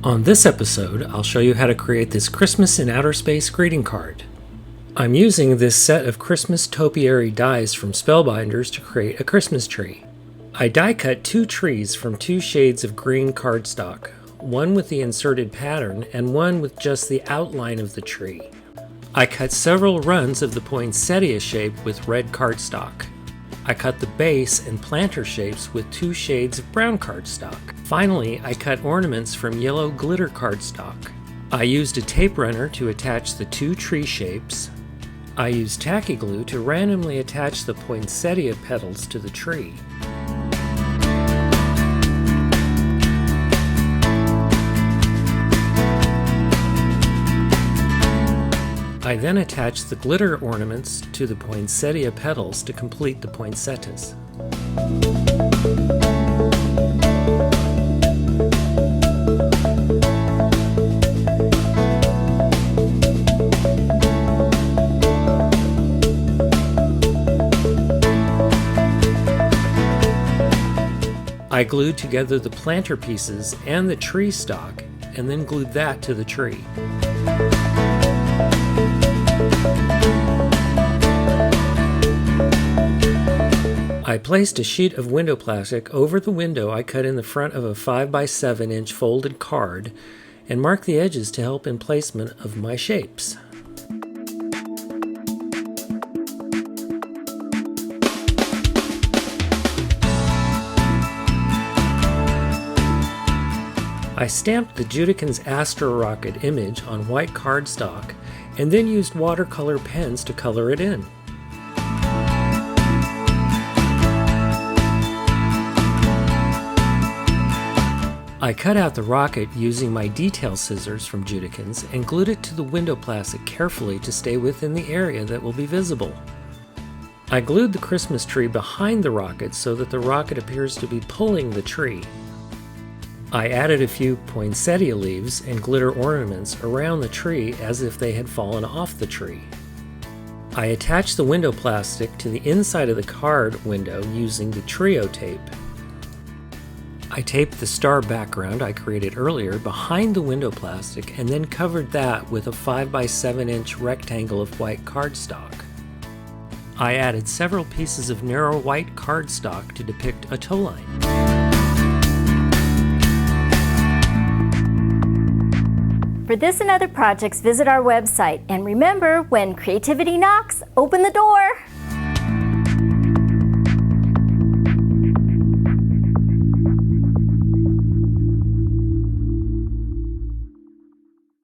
On this episode, I'll show you how to create this Christmas in Outer Space greeting card. I'm using this set of Christmas topiary dies from Spellbinders to create a Christmas tree. I die cut 2 trees from 2 shades of green cardstock, one with the inserted pattern and one with just the outline of the tree. I cut several runs of the poinsettia shape with red cardstock. I cut the base and planter shapes with 2 shades of brown cardstock. Finally, I cut ornaments from yellow glitter cardstock. I used a tape runner to attach the 2 tree shapes. I used tacky glue to randomly attach the poinsettia petals to the tree. I then attached the glitter ornaments to the poinsettia petals to complete the poinsettias. I glued together the planter pieces and the tree stalk, and then glued that to the tree. I placed a sheet of window plastic over the window I cut in the front of a 5x7 inch folded card and marked the edges to help in placement of my shapes. I stamped the Judican's Astra rocket image on white cardstock and then used watercolor pens to color it in. I cut out the rocket using my detail scissors from Judican's and glued it to the window plastic carefully to stay within the area that will be visible. I glued the Christmas tree behind the rocket so that the rocket appears to be pulling the tree. I added a few poinsettia leaves and glitter ornaments around the tree as if they had fallen off the tree. I attached the window plastic to the inside of the card window using the trio tape. I taped the star background I created earlier behind the window plastic and then covered that with a 5x7 inch rectangle of white cardstock. I added several pieces of narrow white cardstock to depict a tow line. For this and other projects, visit our website. And remember, when creativity knocks, open the door.